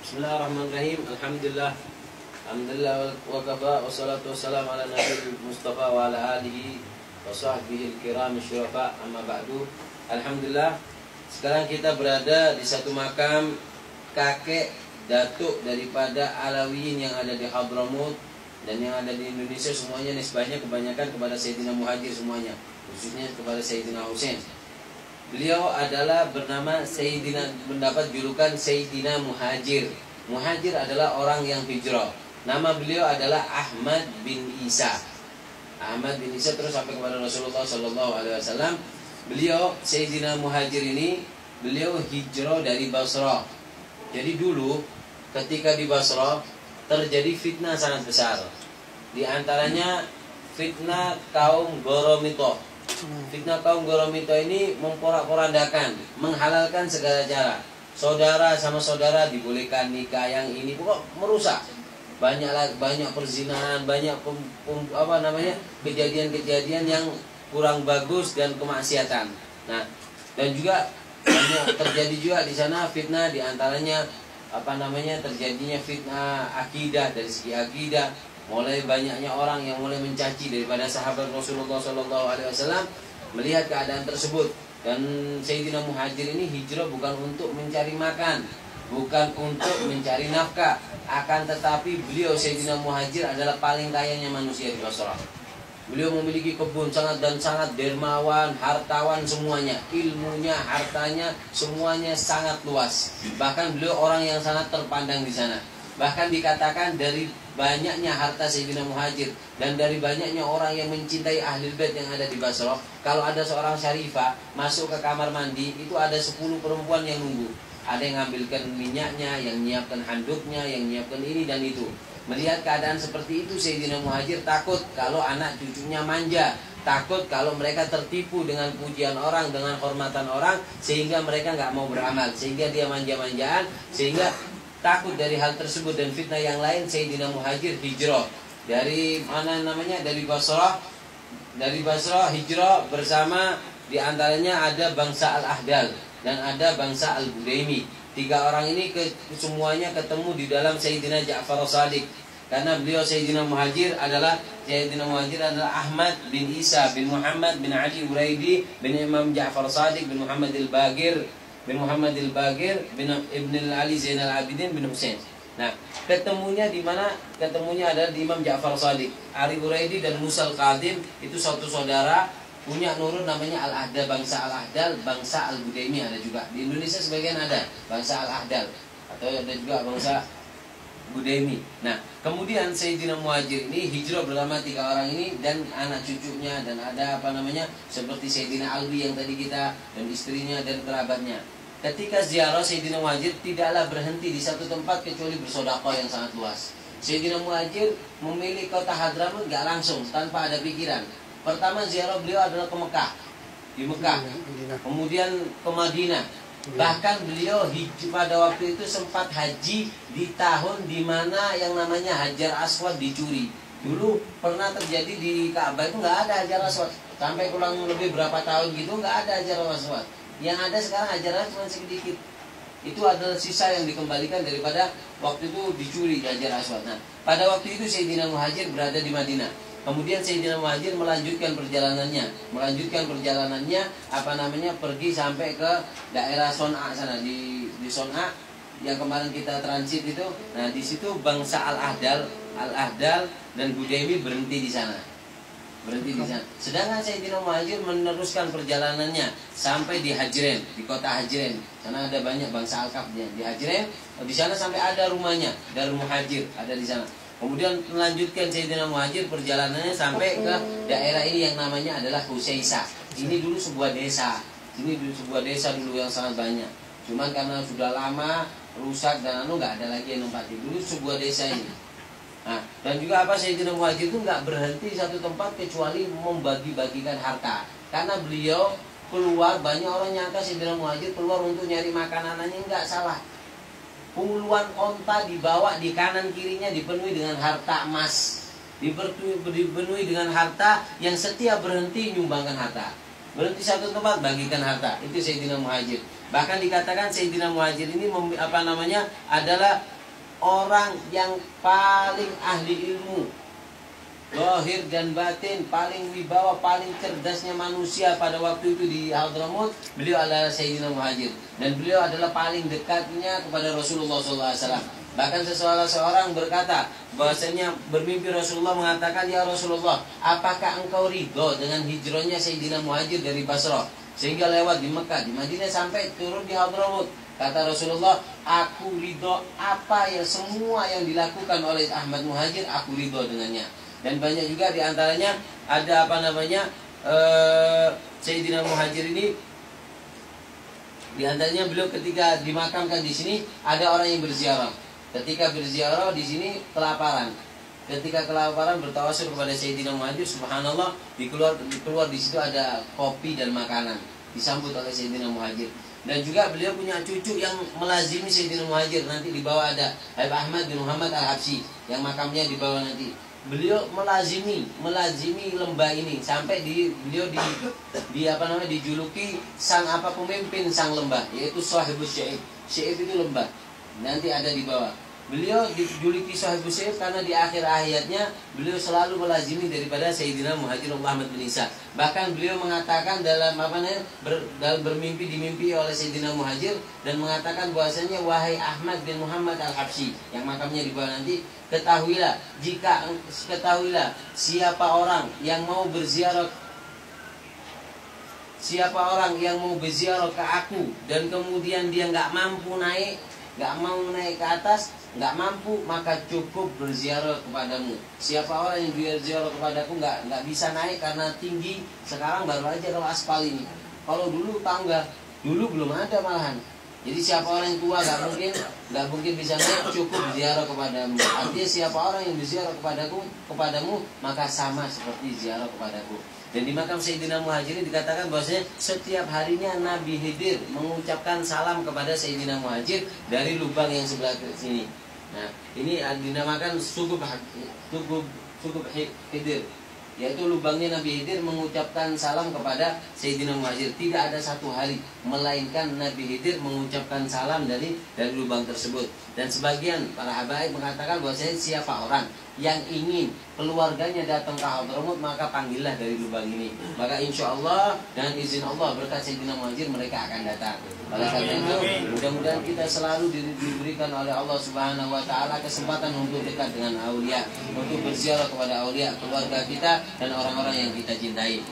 Bismillahirrahmanirrahim. Alhamdulillah. Alhamdulillah wa kafa wassalatu wassalamu ala nabiyil Mustafa wa ala alihi wa sahbihi al-kiram syurafa, amma ba'du. Alhamdulillah, sekarang kita berada di satu makam kakek datuk daripada Alawiyin yang ada di Hadramut dan yang ada di Indonesia semuanya nisbahnya kebanyakan kepada Sayyidina Muhajir semuanya, khususnya kepada Sayyidina Husain. Beliau adalah bernama Sayyidina, mendapat julukan Sayyidina Muhajir. Muhajir adalah orang yang hijrah. Nama beliau adalah Ahmad bin Isa. Ahmad bin Isa terus sampai kepada Rasulullah SAW. Beliau Sayyidina Muhajir ini, beliau hijrah dari Basrah. Jadi dulu ketika di Basrah terjadi fitnah sangat besar. Di antaranya fitnah kaum Goromito. Fitnah kaum Goromito ini memporak-porandakan, menghalalkan segala cara. Saudara sama saudara dibolehkan nikah, yang ini pokok merusak. Banyak perzinahan, banyak kejadian-kejadian yang kurang bagus dan kemaksiatan. Nah, dan juga banyak terjadi juga di sana fitnah, di antaranya terjadinya fitnah akidah. Dari segi akidah, mulai banyaknya orang yang mulai mencaci daripada sahabat Rasulullah SAW melihat keadaan tersebut. Dan Sayyidina Muhajir ini hijrah bukan untuk mencari makan, bukan untuk mencari nafkah, akan tetapi beliau Sayyidina Muhajir adalah paling kayanya manusia di Basrah. Beliau memiliki kebun sangat dermawan, hartawan semuanya, ilmunya, hartanya semuanya sangat luas. Bahkan beliau orang yang sangat terpandang di sana. Bahkan dikatakan dari banyaknya harta Sayyidina Muhajir dan dari banyaknya orang yang mencintai Ahlul Bait yang ada di Basrah, kalau ada seorang syarifah masuk ke kamar mandi, itu ada 10 perempuan yang nunggu. Ada yang ngambilkan minyaknya, yang nyiapkan handuknya, yang nyiapkan ini dan itu. Melihat keadaan seperti itu, Sayyidina Muhajir takut kalau anak cucunya manja, takut kalau mereka tertipu dengan pujian orang, dengan hormatan orang, sehingga mereka nggak mau beramal, sehingga dia manja-manjaan, sehingga takut dari hal tersebut dan fitnah yang lain. Sayyidina Muhajir hijrah dari dari Basrah hijrah bersama, diantaranya ada bangsa Al-Ahdal dan ada bangsa Al-Budaimi. 3 orang ini semuanya ketemu di dalam Sayyidina Ja'far Shadiq. Karena beliau Sayyidina Muhajir adalah Ahmad bin Isa bin Muhammad bin Ali Uraidi bin Imam Ja'far Shadiq bin Muhammad al-Bagir bin Ibn Ali Zainal Abidin bin Husain. Nah, ketemunya di mana? Ketemunya adalah di Imam Ja'far Shadiq. Ali Uraidi dan Musa al-Qadim itu satu saudara, punya nurun namanya Al-Ahdal, bangsa Al-Ahdal, bangsa Al-Budaimi ada juga. Di Indonesia sebagian ada bangsa Al-Ahdal atau ada juga bangsa Budaimi. Nah, kemudian Sayyidina Muhajir ini hijrah bersama 3 orang ini dan anak cucunya, dan ada seperti Sayyidina Alwi yang tadi kita, dan istrinya dan kerabatnya. Ketika ziarah, Sayyidina Muhajir tidaklah berhenti di satu tempat kecuali bersedekah yang sangat luas. Sayyidina Muhajir memilih kota Hadramut gak langsung, tanpa ada pikiran. Pertama ziarah beliau adalah ke Mekah, di Mekah, kemudian ke Madinah. Bahkan beliau pada waktu itu sempat haji di tahun di mana yang namanya Hajar Aswad dicuri. Dulu pernah terjadi di Ka'bah itu nggak ada Hajar Aswad, sampai kurang lebih berapa tahun gitu nggak ada Hajar Aswad. Yang ada sekarang Hajar Aswad cuma sedikit. Itu adalah sisa yang dikembalikan daripada waktu itu dicuri Hajar Aswad. Nah, pada waktu itu Sayyidina Muhajir berada di Madinah. Kemudian Sayyidina Muhajir melanjutkan perjalanannya, pergi sampai ke daerah Son'a sana, di Son'a yang kemarin kita transit itu. Nah, di situ bangsa Al-Ahdal dan Budaimi berhenti di sana. Sedangkan Sayyidina Muhajir meneruskan perjalanannya sampai di Hajren, di kota Hajren. Sana ada banyak bangsa Al-Kaf di Hajren. Di sana sampai ada rumahnya, Darul Muhajir ada di sana. Kemudian melanjutkan Sayyidina Muhajir perjalanannya sampai ke daerah ini yang namanya adalah Husaisah. Ini dulu sebuah desa. Dulu yang sangat banyak. Cuman karena sudah lama rusak dan nggak ada lagi yang nempati. Dulu sebuah desa ini. Nah, dan juga Sayyidina Muhajir itu nggak berhenti di satu tempat kecuali membagi-bagikan harta. Karena beliau keluar, banyak orang nyangka Sayyidina Muhajir keluar untuk nyari makanannya, nggak salah. Puluhan onta dibawa, di kanan kirinya dipenuhi dengan harta emas, dipenuhi dengan harta yang setiap berhenti nyumbangkan harta. Berhenti satu tempat bagikan harta. Itu Sayyidina Muhajir. Bahkan dikatakan Sayyidina Muhajir ini adalah orang yang paling ahli ilmu, zahir dan batin, paling wibawa, paling cerdasnya manusia pada waktu itu di Hadramut, beliau adalah Sayyidina Muhajir. Dan beliau adalah paling dekatnya kepada Rasulullah SAW. Bahkan seseorang berkata bahwasanya bermimpi Rasulullah mengatakan, "Ya Rasulullah, apakah engkau ridho dengan hijrahnya Sayyidina Muhajir dari Basrah sehingga lewat di Mekah, di Madinah sampai turun di Hadramut?" Kata Rasulullah, "Aku ridho apa ya semua yang dilakukan oleh Ahmad Muhajir, aku ridho dengannya." Dan banyak juga diantaranya ada Sayyidina Muhajir ini, diantaranya beliau ketika dimakamkan di sini ada orang yang berziarah. Ketika berziarah di sini kelaparan. Ketika kelaparan bertawasul kepada Sayyidina Muhajir, subhanallah, dikeluar di situ ada kopi dan makanan. Disambut oleh Sayyidina Muhajir. Dan juga beliau punya cucu yang melazimi Sayyidina Muhajir. Nanti di bawah ada Habib Ahmad bin Muhammad Al-Habsyi yang makamnya di bawah nanti. Beliau melazimi lembah ini sampai beliau dijuluki pemimpin sang lembah, yaitu Sahibus Syaib. Syaib itu lembah. Nanti ada di bawah. Beliau dijuluki Sahibus Syaib karena di akhir hayatnya beliau selalu melazimi daripada Sayyidina Muhajir Ahmad bin Isa. Bahkan beliau mengatakan dalam bermimpi, dimimpi oleh Sayyidina Muhajir dan mengatakan bahwasanya, "Wahai Ahmad bin Muhammad Al-Habsyi," yang makamnya di bawah nanti, ketahuilah siapa orang yang mau berziarah ke aku dan kemudian dia nggak mampu naik ke atas, nggak mampu, maka cukup berziarah kepadamu. Siapa orang yang berziarah kepadaku nggak bisa naik karena tinggi, sekarang baru aja kalau aspal ini. Kalau dulu tangga, dulu belum ada malahan. Jadi siapa orang yang tua nggak mungkin bisa naik, cukup berziarah kepadamu. Artinya siapa orang yang berziarah kepadamu, maka sama seperti ziarah kepadaku. Dan di makam Sayyidina Muhajir dikatakan bahwasanya setiap harinya Nabi Khidir mengucapkan salam kepada Sayyidina Muhajir dari lubang yang sebelah sini. Nah, ini dinamakan Sugub Khidir, yaitu lubangnya Nabi Khidir mengucapkan salam kepada Sayyidina Muhajir. Tidak ada satu hari melainkan Nabi Khidir mengucapkan salam dari lubang tersebut. Dan sebagian para habaib mengatakan bahwasanya siapa orang yang ingin keluarganya datang ke Hadramut, maka panggillah dari lubang ini. Maka insya Allah dengan izin Allah berkat Sayyidina Muhajir mereka akan datang. Oleh karena itu mudah-mudahan kita selalu diberikan oleh Allah Subhanahu Wa Taala kesempatan untuk dekat dengan aulia, untuk berziarah kepada aulia, keluarga kita dan orang-orang yang kita cintai.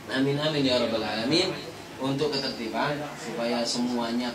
Amin amin ya rabbal alamin. Untuk ketertiban supaya semuanya